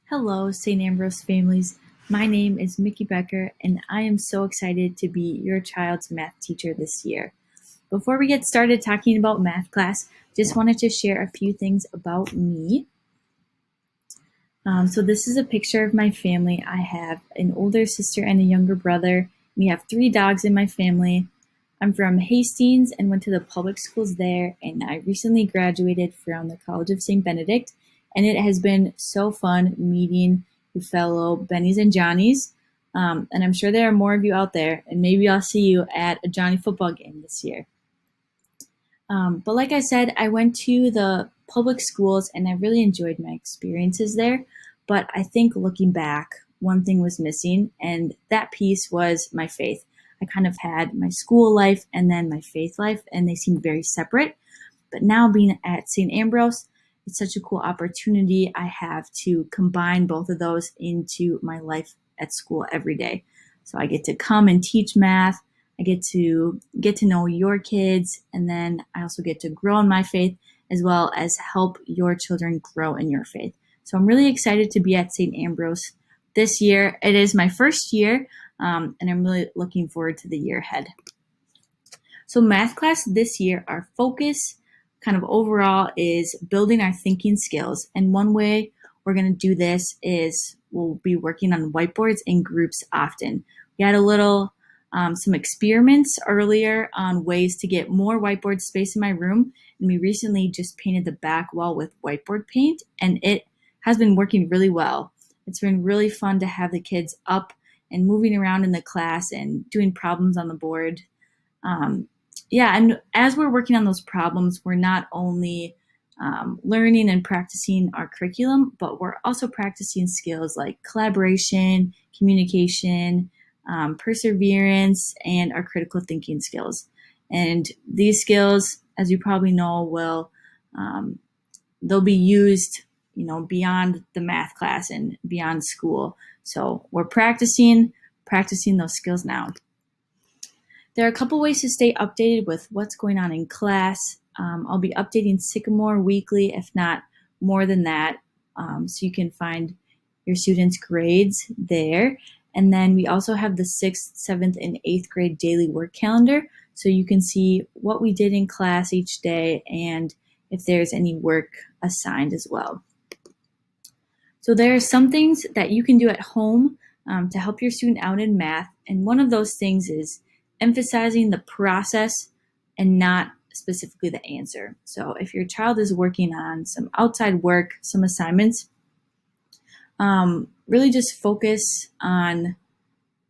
Hello, St. Ambrose families. My name is Mickey Becker, and I am so excited to be your child's math teacher this year. Before we get started talking about math class, just wanted to share a few things about me. So this is a picture of my family. I have an older sister and a younger brother. We have 3 dogs in my family. I'm from Hastings and went to the public schools there, and I recently graduated from the College of St. Benedict, and it has been so fun meeting you fellow Bennies and Johnnies. And I'm sure there are more of you out there, and maybe I'll see you at a Johnny football game this year. But like I said, I went to the public schools and I really enjoyed my experiences there. But I think looking back, one thing was missing, and that piece was my faith. I kind of had my school life and then my faith life, and they seemed very separate. But now being at St. Ambrose, it's such a cool opportunity I have to combine both of those into my life at school every day. So I get to come and teach math. I get to know your kids, and then I also get to grow in my faith as well as help your children grow in your faith. So I'm really excited to be at St. Ambrose this year. It is my first year, and I'm really looking forward to the year ahead. So math class this year, our focus kind of overall is building our thinking skills. And one way we're going to do this is we'll be working on whiteboards in groups often. We had some experiments earlier on ways to get more whiteboard space in my room. And we recently just painted the back wall with whiteboard paint, and it has been working really well. It's been really fun to have the kids up and moving around in the class and doing problems on the board. And as we're working on those problems, we're not only learning and practicing our curriculum, but we're also practicing skills like collaboration, communication, perseverance, and our critical thinking skills. And these skills, as you probably know, they'll be used, beyond the math class and beyond school. So we're practicing those skills now. There are a couple ways to stay updated with what's going on in class. I'll be updating Sycamore weekly, if not more than that, so you can find your students' grades there. And then we also have the 6th, 7th, and 8th grade daily work calendar, so you can see what we did in class each day and if there's any work assigned as well. So there are some things that you can do at home to help your student out in math, and one of those things is emphasizing the process and not specifically the answer. So if your child is working on some outside work, some assignments, really just focus on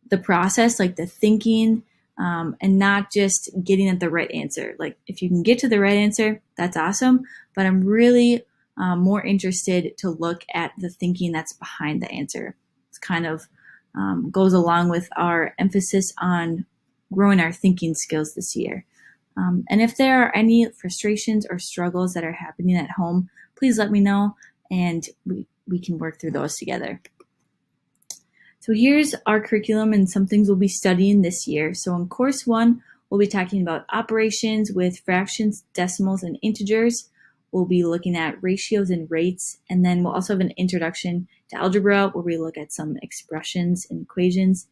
the process, like the thinking, and not just getting at the right answer. Like if you can get to the right answer, that's awesome. But I'm really more interested to look at the thinking that's behind the answer. It's kind of goes along with our emphasis on growing our thinking skills this year. And if there are any frustrations or struggles that are happening at home, please let me know, and we can work through those together. So here's our curriculum and some things we'll be studying this year. So in course 1, we'll be talking about operations with fractions, decimals, and integers. We'll be looking at ratios and rates, and then we'll also have an introduction to algebra where we look at some expressions and equations.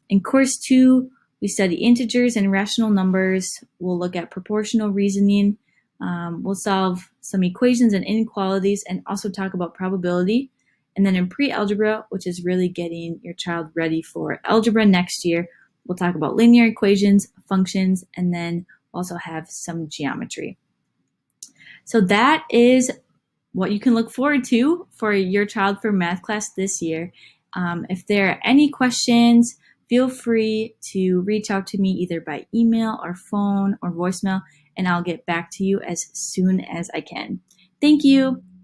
In course 2, we study integers and rational numbers. We'll look at proportional reasoning. We'll solve some equations and inequalities and also talk about probability. And then in pre-algebra, which is really getting your child ready for algebra next year, we'll talk about linear equations, functions, and then also have some geometry. So that is what you can look forward to for your child for math class this year. If there are any questions, feel free to reach out to me either by email or phone or voicemail, and I'll get back to you as soon as I can. Thank you.